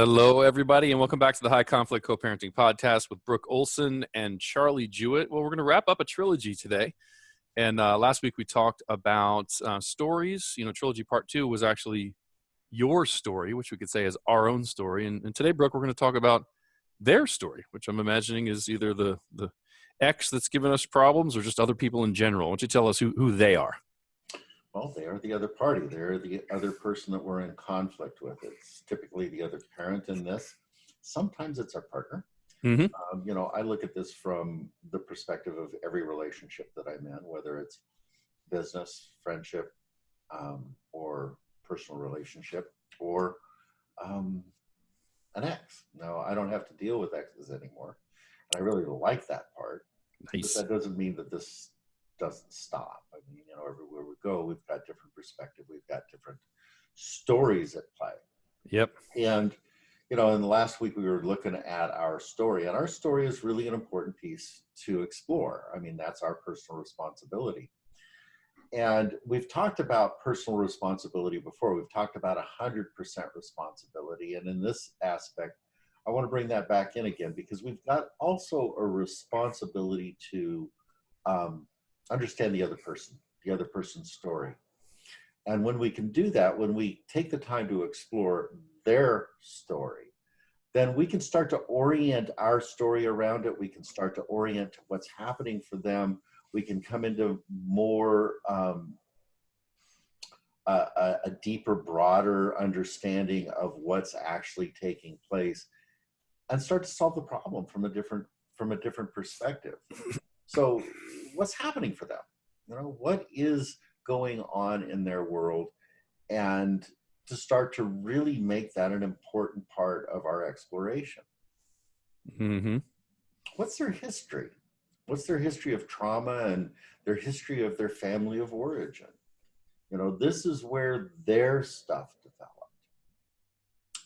Hello, everybody, and welcome back to the High Conflict Co-Parenting Podcast with Brook Olson and Charlie Jewett. Well, we're going to wrap up a trilogy today. And last week we talked about stories. Trilogy Part 2 was actually your story, which we could say is our own story. And today, Brooke, we're going to talk about their story, which I'm imagining is either the ex that's given us problems or just other people in general. Why don't you tell us who they are? Well, they are the other party. They're the other person that we're in conflict with. It's typically the other parent in this. Sometimes it's our partner. Mm-hmm. I look at this from the perspective of every relationship that I'm in, whether it's business, friendship, or personal relationship, or an ex. No, I don't have to deal with exes anymore. And I really like that part. Nice. But that doesn't mean that this doesn't stop. I mean, everywhere we go, we've got different perspective. We've got different stories at play. Yep. And, in the last week, we were looking at our story, and our story is really an important piece to explore. I mean, that's our personal responsibility. And we've talked about personal responsibility before. We've talked about 100% responsibility. And in this aspect, I want to bring that back in again, because we've got also a responsibility to understand the other person's story. And when we can do that, when we take the time to explore their story, then we can start to orient our story around it. We can start to orient what's happening for them. We can come into more a deeper, broader understanding of what's actually taking place, and start to solve the problem from a different perspective. So what's happening for them? What is going on in their world? And to start to really make that an important part of our exploration. Mm-hmm. What's their history? What's their history of trauma and their history of their family of origin? This is where their stuff developed.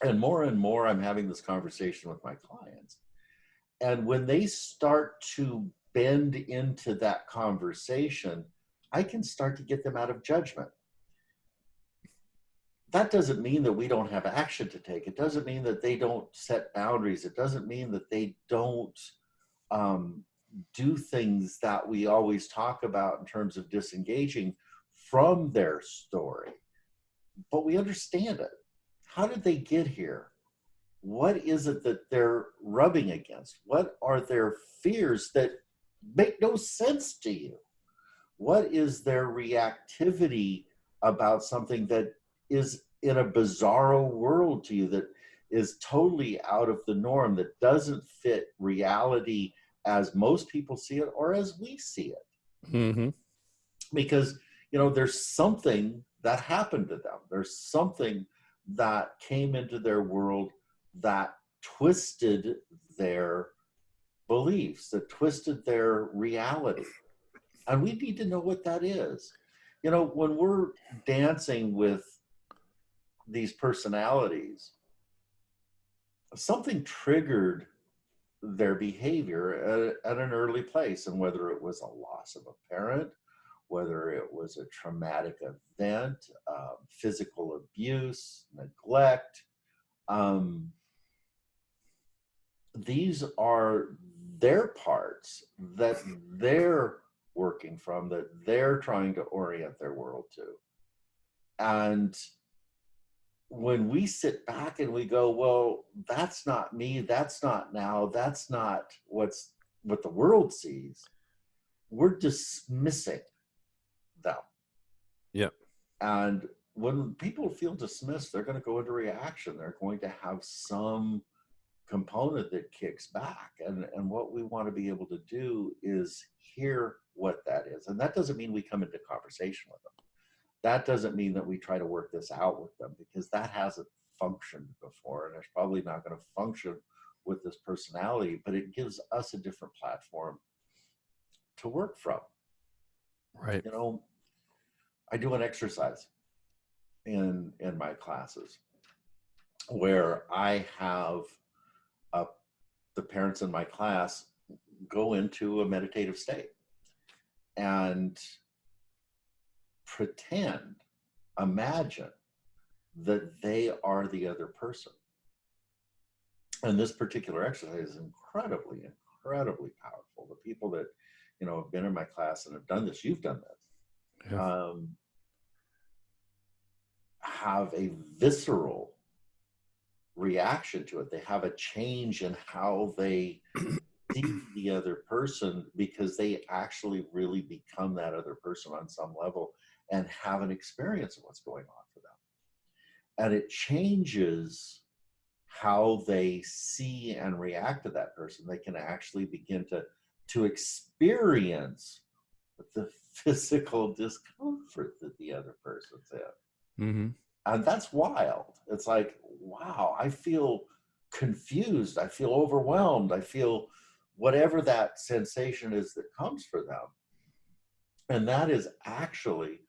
And more, I'm having this conversation with my clients. And when they start to bend into that conversation, I can start to get them out of judgment. That doesn't mean that we don't have action to take. It doesn't mean that they don't set boundaries. It doesn't mean that they don't do things that we always talk about in terms of disengaging from their story. But we understand it. How did they get here? What is it that they're rubbing against? What are their fears that make no sense to you? What is their reactivity about something that is in a bizarro world to you, that is totally out of the norm, that doesn't fit reality as most people see it or as we see it? Mm-hmm. Because, there's something that happened to them. There's something that came into their world that twisted their beliefs, that twisted their reality. And we need to know what that is. When we're dancing with these personalities, something triggered their behavior at an early place. And whether it was a loss of a parent, whether it was a traumatic event, physical abuse, neglect, these are their parts that they're working from, that they're trying to orient their world to. And when we sit back and we go, well, that's not me, that's not now, that's not what the world sees, we're dismissing them. Yep. And when people feel dismissed, they're going to go into reaction. They're going to have some component that kicks back. And what we want to be able to do is hear what that is. And that doesn't mean we come into conversation with them. That doesn't mean that we try to work this out with them, because that hasn't functioned before, and it's probably not going to function with this personality, but it gives us a different platform to work from. Right. I do an exercise in my classes where I have the parents in my class go into a meditative state and imagine that they are the other person. And this particular exercise is incredibly, incredibly powerful. The people that, have been in my class and have done this, you've done this, Yeah. have a visceral reaction to it. They have a change in how they see the other person, because they actually really become that other person on some level and have an experience of what's going on for them. And it changes how they see and react to that person. They can actually begin to experience the physical discomfort that the other person's in. Mm-hmm. And that's wild. It's like, wow, I feel confused. I feel overwhelmed. I feel whatever that sensation is that comes for them. And that is actually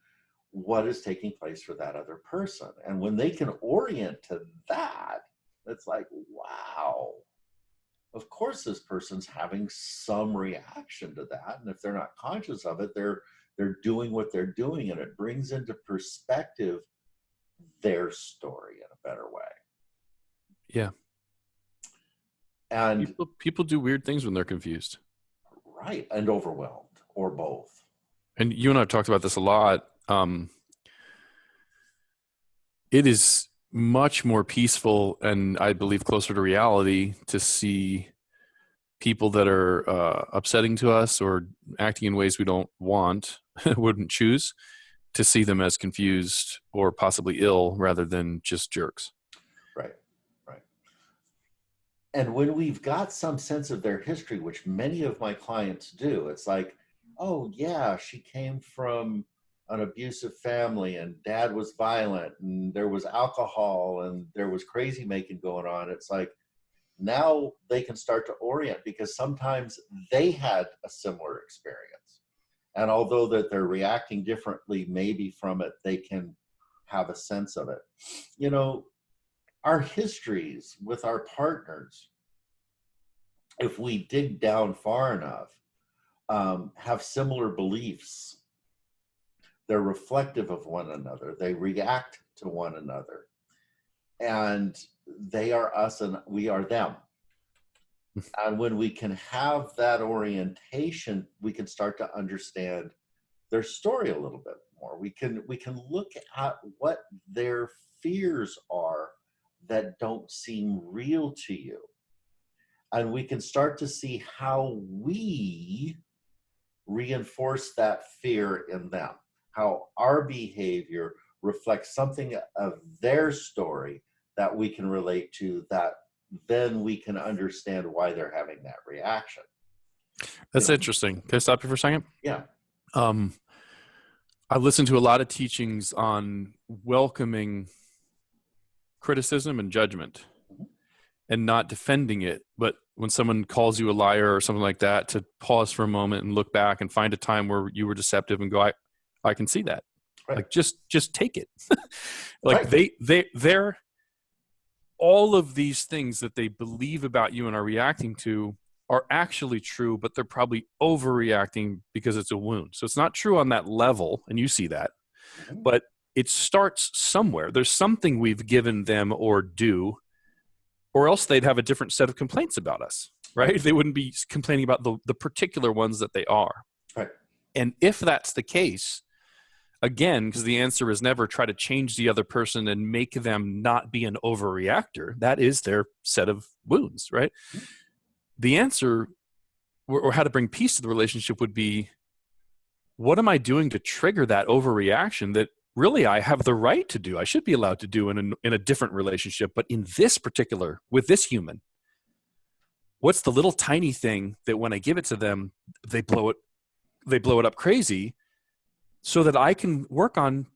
what is taking place for that other person. And when they can orient to that, it's like, wow, of course this person's having some reaction to that. And if they're not conscious of it, they're doing what they're doing, and it brings into perspective their story in a better way. Yeah. And people do weird things when they're confused. Right. And overwhelmed, or both. And you and I have talked about this a lot. It is much more peaceful and, I believe, closer to reality to see people that are upsetting to us or acting in ways we don't want, wouldn't choose, to see them as confused or possibly ill rather than just jerks. Right. And when we've got some sense of their history, which many of my clients do, it's like, oh yeah, she came from an abusive family and dad was violent and there was alcohol and there was crazy making going on. It's like, now they can start to orient, because sometimes they had a similar experience. And although that they're reacting differently maybe from it, they can have a sense of it. Our histories with our partners, if we dig down far enough, have similar beliefs. They're reflective of one another. They react to one another. And they are us and we are them. And when we can have that orientation, we can start to understand their story a little bit more. We can look at what their fears are that don't seem real to you. And we can start to see how we reinforce that fear in them, how our behavior reflects something of their story that we can relate to, that then we can understand why they're having that reaction. That's interesting. Can I stop you for a second? Yeah. I listened to a lot of teachings on welcoming criticism and judgment and not defending it. But when someone calls you a liar or something like that, to pause for a moment and look back and find a time where you were deceptive and go, I can see that. Right. Like, just take it. Like, right. They're all of these things that they believe about you and are reacting to are actually true, but they're probably overreacting because it's a wound. So it's not true on that level, and you see that, but it starts somewhere. There's something we've given them or do, or else they'd have a different set of complaints about us, right? They wouldn't be complaining about the particular ones that they are. Right. And if that's the case, again, because the answer is never try to change the other person and make them not be an overreactor. That is their set of wounds, right? The answer, or how to bring peace to the relationship, would be, what am I doing to trigger that overreaction that really I have the right to do? I should be allowed to do in a different relationship, but in this particular, with this human, what's the little tiny thing that when I give it to them, they blow it up crazy, so that I can work on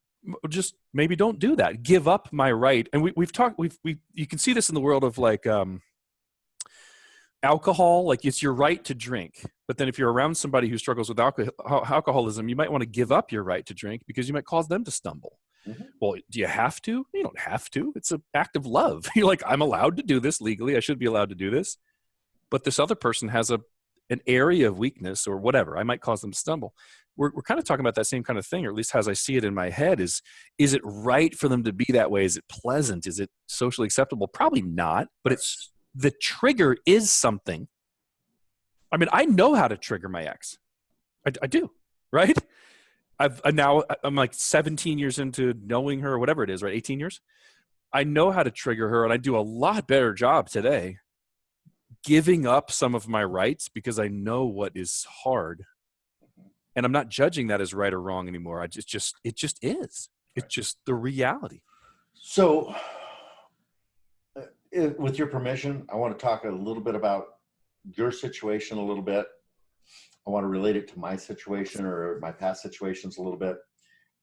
just maybe don't do that. Give up my right. And we've talked, you can see this in the world of like alcohol. Like, it's your right to drink. But then if you're around somebody who struggles with alcoholism, you might want to give up your right to drink because you might cause them to stumble. Mm-hmm. Well, do you have to? You don't have to. It's an act of love. You're like, I'm allowed to do this legally. I should be allowed to do this. But this other person has an area of weakness or whatever. I might cause them to stumble. We're kind of talking about that same kind of thing, or at least as I see it in my head, is it right for them to be that way? Is it pleasant? Is it socially acceptable? Probably not, but it's the trigger is something. I mean, I know how to trigger my ex. I do, right? I'm like 17 years into knowing her, or whatever it is, right? 18 years. I know how to trigger her, and I do a lot better job today giving up some of my rights because I know what is hard. And I'm not judging that as right or wrong anymore. It just is. It's just the reality. So, with your permission, I want to talk a little bit about your situation a little bit. I want to relate it to my situation or my past situations a little bit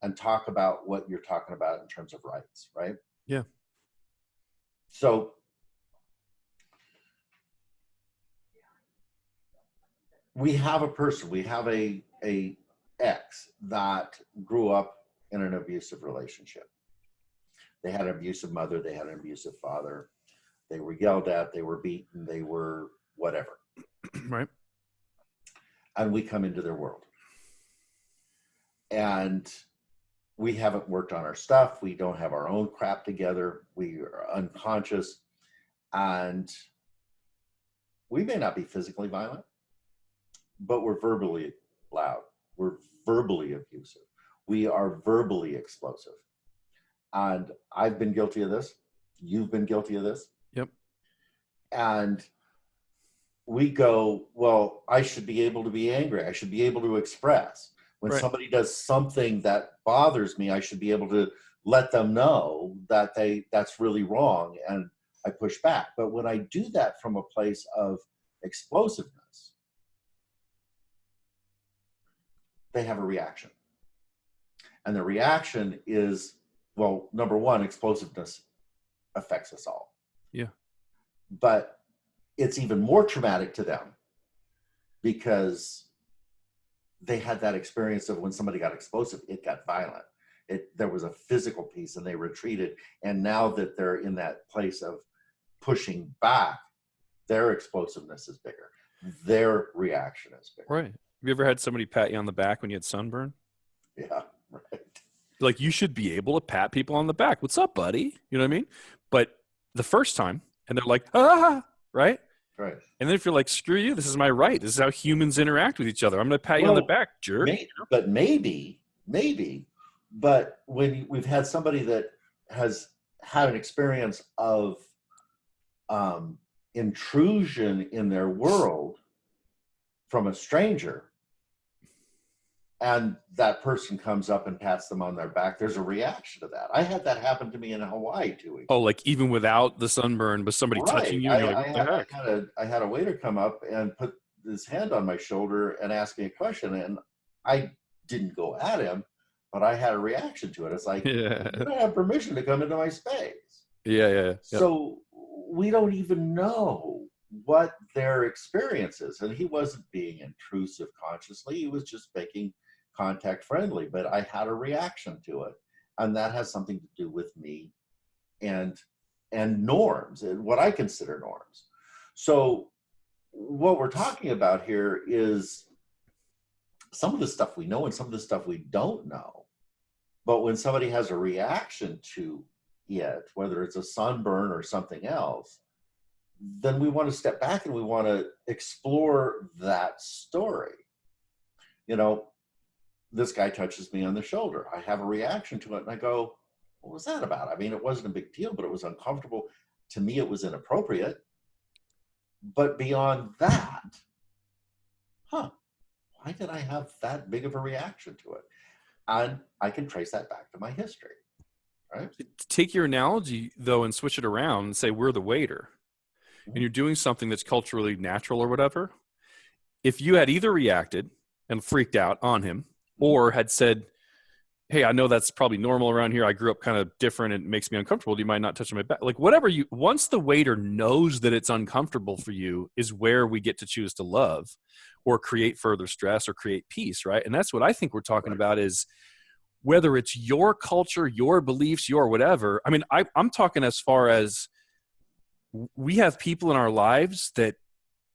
and talk about what you're talking about in terms of rights, right? Yeah. So, we have a person, we have a ex that grew up in an abusive relationship. They had an abusive mother, they had an abusive father. They were yelled at, they were beaten, they were whatever. Right. And we come into their world. And we haven't worked on our stuff. We don't have our own crap together. We are unconscious. And we may not be physically violent, but we're verbally loud. We're verbally abusive. We are verbally explosive. And I've been guilty of this. You've been guilty of this. Yep. And we go, well, I should be able to be angry. I should be able to express. When Right. somebody does something that bothers me, I should be able to let them know that that's really wrong, and I push back. But when I do that from a place of explosiveness, they have a reaction. And the reaction is, well, number one, explosiveness affects us all. Yeah. But it's even more traumatic to them because they had that experience of when somebody got explosive, it got violent. There was a physical piece and they retreated. And now that they're in that place of pushing back, their explosiveness is bigger. Their reaction is bigger. Right. Have you ever had somebody pat you on the back when you had sunburn? Yeah, right. Like, you should be able to pat people on the back. What's up, buddy? You know what I mean? But the first time, and they're like, right? Right. And then if you're like, screw you, this is my right. This is how humans interact with each other. I'm going to pat you on the back, jerk. But maybe, but when we've had somebody that has had an experience of intrusion in their world from a stranger, and that person comes up and pats them on their back, there's a reaction to that. I had that happen to me in Hawaii 2 weeks. Oh, like even without the sunburn, but somebody touching you? You're like, what the heck? I had a waiter come up and put his hand on my shoulder and ask me a question, and I didn't go at him, but I had a reaction to it. It's like, you don't have permission to come into my space. Yeah. So we don't even know what their experience is. And he wasn't being intrusive consciously. He was just making contact friendly, but I had a reaction to it. And that has something to do with me and norms, and what I consider norms. So what we're talking about here is some of the stuff we know and some of the stuff we don't know. But when somebody has a reaction to it, whether it's a sunburn or something else, then we want to step back and we want to explore that story. You know, this guy touches me on the shoulder. I have a reaction to it and I go, what was that about? I mean, it wasn't a big deal, but it was uncomfortable. To me, it was inappropriate. But beyond that, why did I have that big of a reaction to it? And I can trace that back to my history, right? Take your analogy, though, and switch it around and say we're the waiter. And you're doing something that's culturally natural or whatever. If you had either reacted and freaked out on him or had said, hey, I know that's probably normal around here. I grew up kind of different. And it makes me uncomfortable. Do you mind not touching my back? Like whatever once the waiter knows that it's uncomfortable for you is where we get to choose to love or create further stress or create peace, right? And that's what I think we're talking about is whether it's your culture, your beliefs, your whatever. I mean, I'm talking as far as we have people in our lives that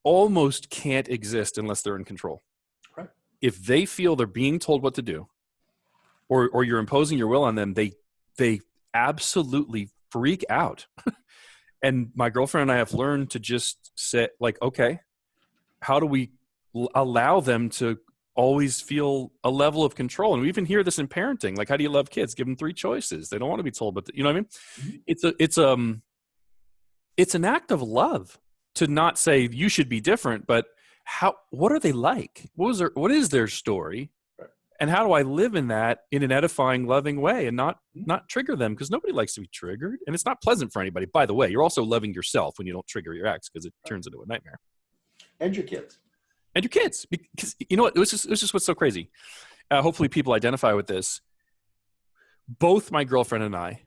almost can't exist unless they're in control. Right. If they feel they're being told what to do, or you're imposing your will on them, they absolutely freak out. And my girlfriend and I have learned to just say, like, okay, how do we allow them to always feel a level of control? And we even hear this in parenting. Like, how do you love kids? Give them 3 choices. They don't want to be told, but you know what I mean? Mhm. It's an act of love to not say you should be different, but what are they like? What is their story? Right. And how do I live in that in an edifying, loving way and not Mhm. trigger them? Because nobody likes to be triggered. And it's not pleasant for anybody. By the way, you're also loving yourself when you don't trigger your ex, because it Right. turns into a nightmare. And your kids. And your kids. Because you know what? It was just what's so crazy. Hopefully people identify with this. Both my girlfriend and I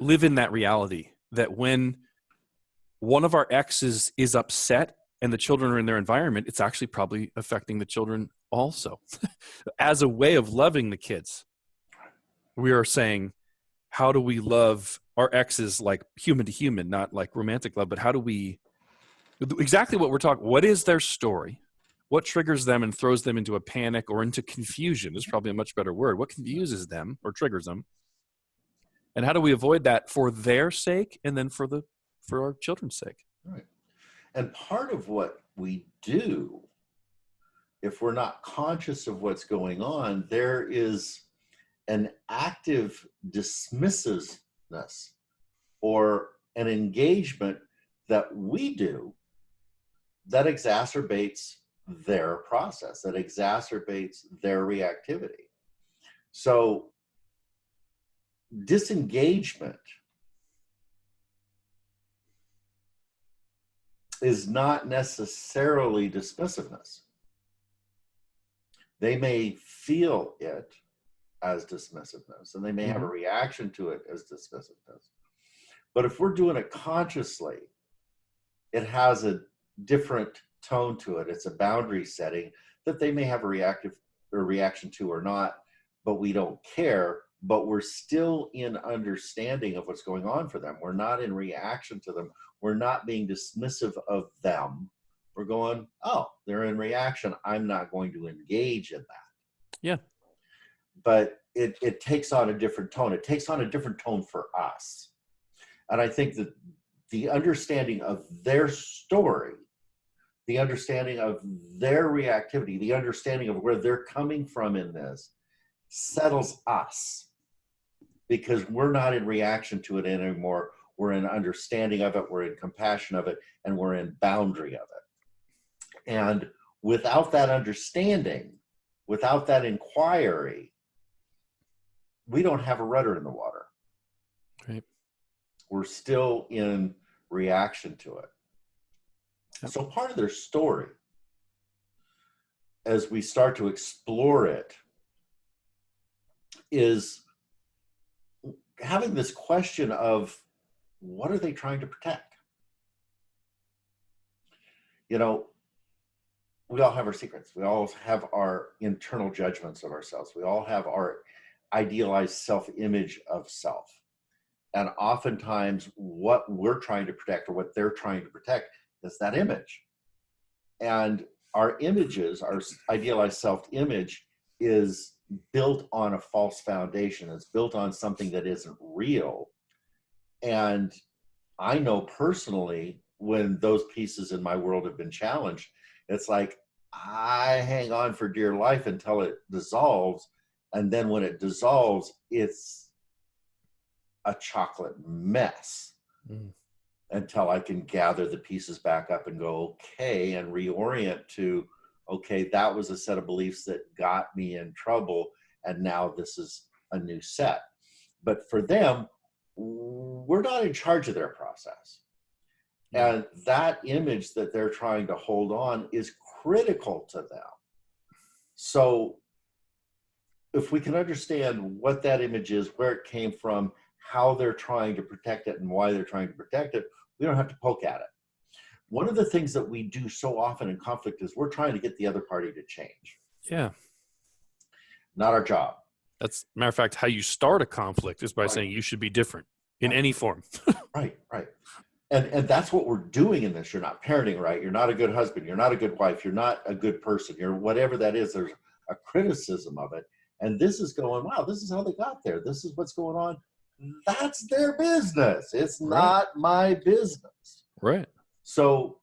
live in that reality that when one of our exes is upset and the children are in their environment, it's actually probably affecting the children also. As a way of loving the kids, we are saying, how do we love our exes like human to human, not like romantic love, but how do we, exactly what we're talking, what is their story? What triggers them and throws them into a panic or into confusion is probably a much better word. What confuses them or triggers them? And how do we avoid that for their sake and then for our children's sake? Right. And part of what we do, if we're not conscious of what's going on, there is an active dismissiveness or an engagement that we do that exacerbates their process, that exacerbates their reactivity. So disengagement is not necessarily dismissiveness. They may feel it as dismissiveness, and they may have a reaction to it as dismissiveness. But if we're doing it consciously, it has a different tone to it. It's a boundary setting that they may have a reaction to or not, but we don't care. But we're still in understanding of what's going on for them. We're not in reaction to them. We're not being dismissive of them. We're going, oh, they're in reaction. I'm not going to engage in that. Yeah. But it takes on a different tone. It takes on a different tone for us. And I think that the understanding of their story, the understanding of their reactivity, the understanding of where they're coming from in this settles us, because we're not in reaction to it anymore. We're in understanding of it, we're in compassion of it, and we're in boundary of it. And without that understanding, without that inquiry, we don't have a rudder in the water. Right. We're still in reaction to it. Yep. So part of their story, as we start to explore it, is having this question of, what are they trying to protect? You know, we all have our secrets. We all have our internal judgments of ourselves. We all have our idealized self-image of self. And oftentimes what we're trying to protect, or what they're trying to protect, is that image. And our images, our idealized self-image, is built on a false foundation. It's built on something that isn't real. And I know personally, when those pieces in my world have been challenged, it's like I hang on for dear life until it dissolves. And then when it dissolves, it's a chocolate mess until I can gather the pieces back up and go, okay, and reorient to, okay, that was a set of beliefs that got me in trouble, and now this is a new set. But for them, we're not in charge of their process. And that image that they're trying to hold on is critical to them. So if we can understand what that image is, where it came from, how they're trying to protect it, and why they're trying to protect it, we don't have to poke at it. One of the things that we do so often in conflict is we're trying to get the other party to change. Yeah. Not our job. That's, matter of fact, how you start a conflict is by Right. saying you should be different in any form. Right. And that's what we're doing in this. You're not parenting right. You're not a good husband. You're not a good wife. You're not a good person. You're whatever that is. There's a criticism of it. And this is going, wow, this is how they got there. This is what's going on. that's their business. It's Right. not my business. Right. So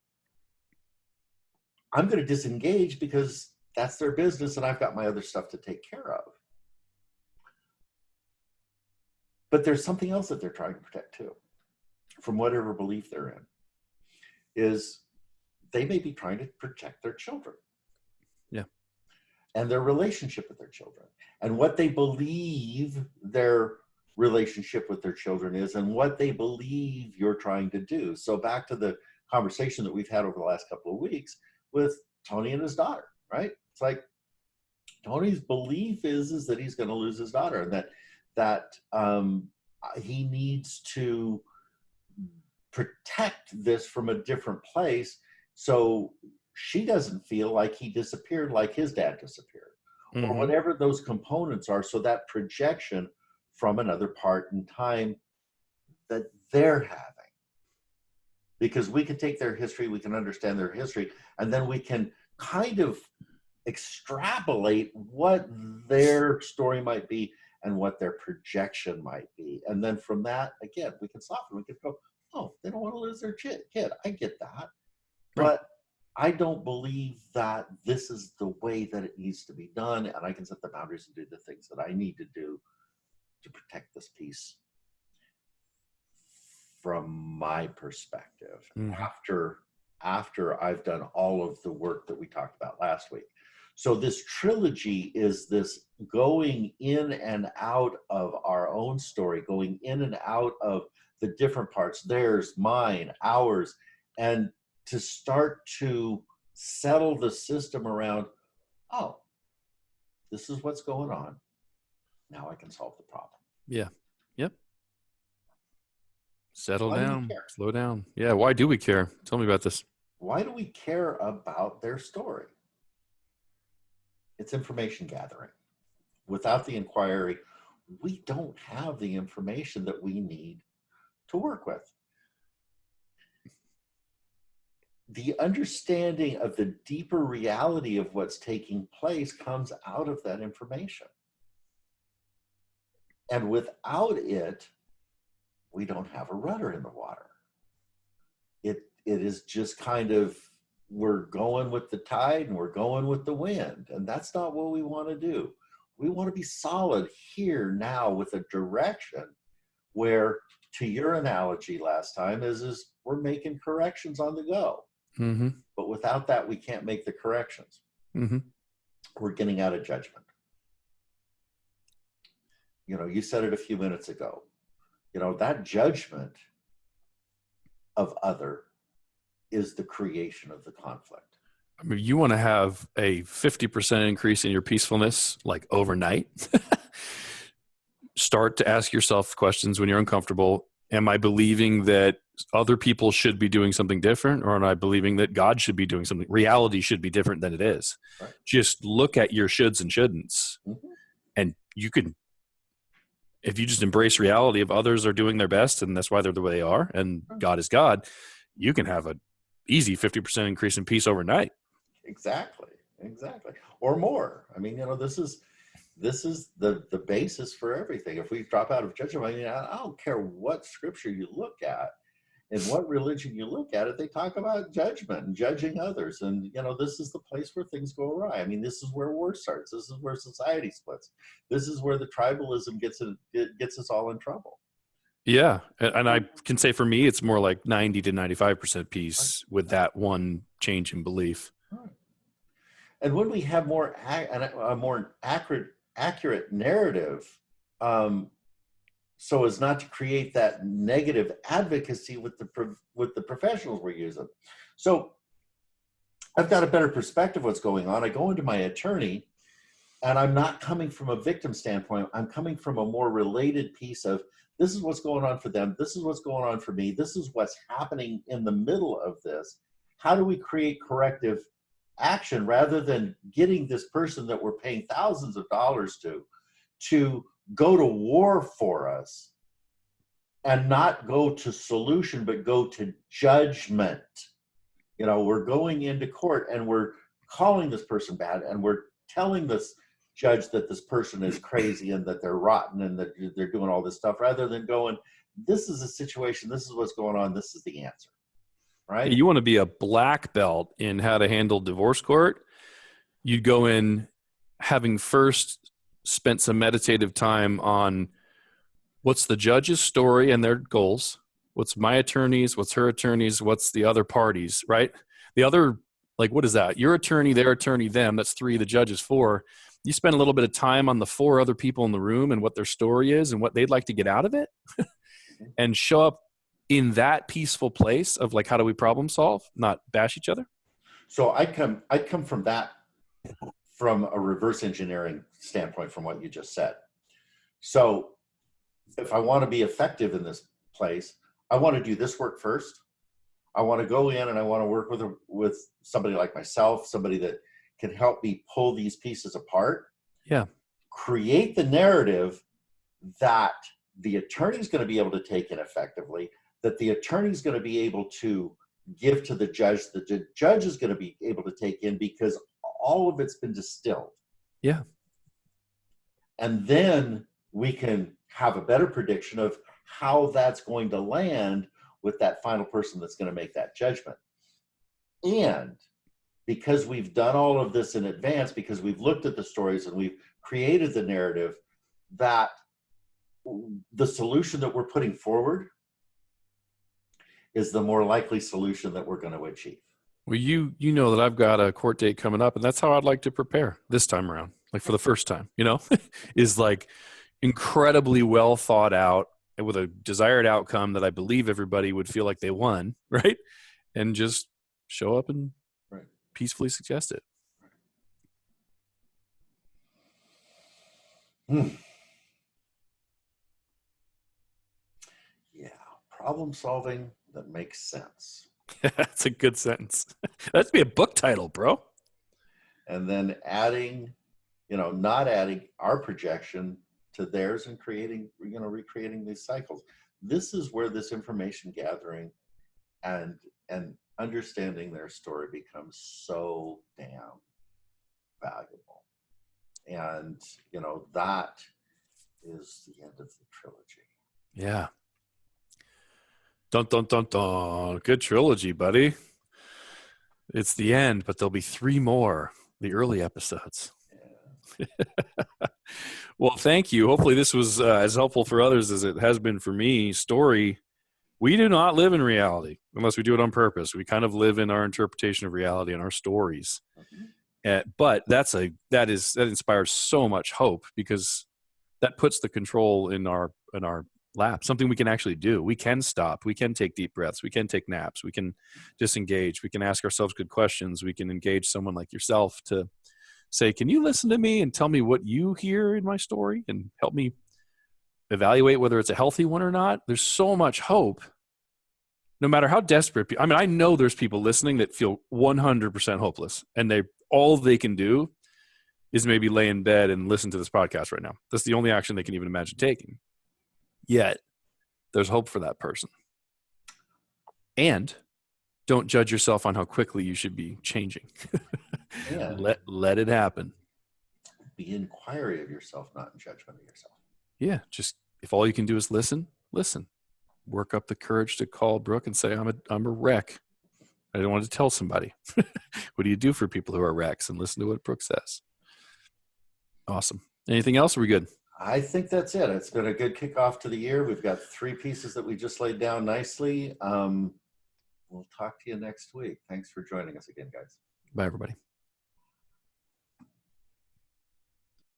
I'm going to disengage because that's their business and I've got my other stuff to take care of. But there's something else that they're trying to protect too, from whatever belief they're in, is they may be trying to protect their children. Yeah. And their relationship with their children and what they believe their relationship with their children is and what they believe you're trying to do. So back to the conversation that we've had over the last couple of weeks with Tony and his daughter, right? It's like Tony's belief is that he's going to lose his daughter and that he needs to protect this from a different place so she doesn't feel like he disappeared like his dad disappeared, or whatever those components are. So that projection from another part in time that they're having, because we can take their history, we can understand their history, and then we can kind of extrapolate what their story might be and what their projection might be. And then from that, again, we can soften, we can go, oh, they don't want to lose their kid. I get that. Right. But I don't believe that this is the way that it needs to be done. And I can set the boundaries and do the things that I need to do to protect this piece from my perspective after I've done all of the work that we talked about last week. So this trilogy is this going in and out of our own story, going in and out of the different parts, theirs, mine, ours, and to start to settle the system around, oh, this is what's going on. Now I can solve the problem. Yeah. Yep. Settle down. Slow down. Yeah. Why do we care? Tell me about this. Why do we care about their story? It's information gathering. Without the inquiry, we don't have the information that we need to work with. The understanding of the deeper reality of what's taking place comes out of that information. And without it, we don't have a rudder in the water. It is just kind of, we're going with the tide and we're going with the wind. And that's not what we want to do. We want to be solid here now with a direction where, to your analogy last time, is we're making corrections on the go. But without that, we can't make the corrections. We're getting out of judgment. You know, you said it a few minutes ago. You know, that judgment of other is the creation of the conflict. I mean, you want to have a 50% increase in your peacefulness, like overnight. Start to ask yourself questions when you're uncomfortable. Am I believing that other people should be doing something different, or am I believing that God should be doing something? Reality should be different than it is. Right. Just look at your shoulds and shouldn'ts. And you can, if you just embrace reality of others are doing their best and that's why they're the way they are, and God is God, you can have an easy 50% increase in peace overnight. Exactly. Or more. I mean, you know, this is the basis for everything. If we drop out of judgment, I mean, I don't care what scripture you look at and what religion you look at it, they talk about judgment and judging others. And, you know, this is the place where things go awry. I mean, this is where war starts. This is where society splits. This is where the tribalism gets us all in trouble. Yeah. And I can say for me, it's more like 90 to 95% peace with that one change in belief. And when we have a more accurate narrative, so as not to create that negative advocacy with the professionals we're using. So I've got a better perspective of what's going on. I go into my attorney, and I'm not coming from a victim standpoint. I'm coming from a more related piece of, this is what's going on for them. This is what's going on for me. This is what's happening in the middle of this. How do we create corrective action rather than getting this person that we're paying thousands of dollars to go to war for us and not go to solution, but go to judgment. You know, we're going into court and we're calling this person bad and we're telling this judge that this person is crazy and that they're rotten and that they're doing all this stuff, rather than going, this is a situation, this is what's going on, this is the answer, right? You want to be a black belt in how to handle divorce court. You'd go in having first spent some meditative time on what's the judge's story and their goals, what's my attorney's, what's her attorney's, what's the other parties, right? The other, like, what is that? Your attorney, their attorney, them. That's 3, the judge is 4. You spend a little bit of time on the 4 other people in the room and what their story is and what they'd like to get out of it and show up in that peaceful place of like, how do we problem solve, not bash each other? So I'd come from that, from a reverse engineering standpoint from what you just said. So if I want to be effective in this place, I want to do this work first. I want to go in and I want to work with somebody like myself, somebody that can help me pull these pieces apart. Yeah. Create the narrative that the attorney's going to be able to take in effectively, that the attorney's going to be able to give to the judge, that the judge is going to be able to take in, because all of it's been distilled. Yeah. And then we can have a better prediction of how that's going to land with that final person that's going to make that judgment. And because we've done all of this in advance, because we've looked at the stories and we've created the narrative, that the solution that we're putting forward is the more likely solution that we're going to achieve. Well, you know that I've got a court date coming up, and that's how I'd like to prepare this time around, like for the first time, is like incredibly well thought out and with a desired outcome that I believe everybody would feel like they won, right? And just show up and peacefully suggest it. Yeah, problem solving that makes sense. That's a good sentence. That'd be a book title, bro. And then adding, not adding our projection to theirs and recreating these cycles. This is where this information gathering and understanding their story becomes so damn valuable. And, that is the end of the trilogy. Yeah. Dun, dun, dun, dun. Good trilogy, buddy. It's the end, but there'll be 3 more, the early episodes. Yeah. Well, thank you. Hopefully this was as helpful for others as it has been for me. Story, we do not live in reality unless we do it on purpose. We kind of live in our interpretation of reality and our stories. But that inspires so much hope, because that puts the control in our lap, something we can actually do. We can stop. We can take deep breaths. We can take naps. We can disengage. We can ask ourselves good questions. We can engage someone like yourself to say, can you listen to me and tell me what you hear in my story and help me evaluate whether it's a healthy one or not? There's so much hope, no matter how desperate. I know there's people listening that feel 100% hopeless, and all they can do is maybe lay in bed and listen to this podcast right now. That's the only action they can even imagine taking. Yet, there's hope for that person. And don't judge yourself on how quickly you should be changing. Yeah. Let it happen. Be inquiry of yourself, not in judgment of yourself. Yeah, just if all you can do is listen. Work up the courage to call Brooke and say, I'm a wreck. I don't want to tell somebody. What do you do for people who are wrecks? And listen to what Brooke says. Awesome. Anything else? Are we good? I think that's it. It's been a good kickoff to the year. We've got 3 pieces that we just laid down nicely. We'll talk to you next week. Thanks for joining us again, guys. Bye, everybody.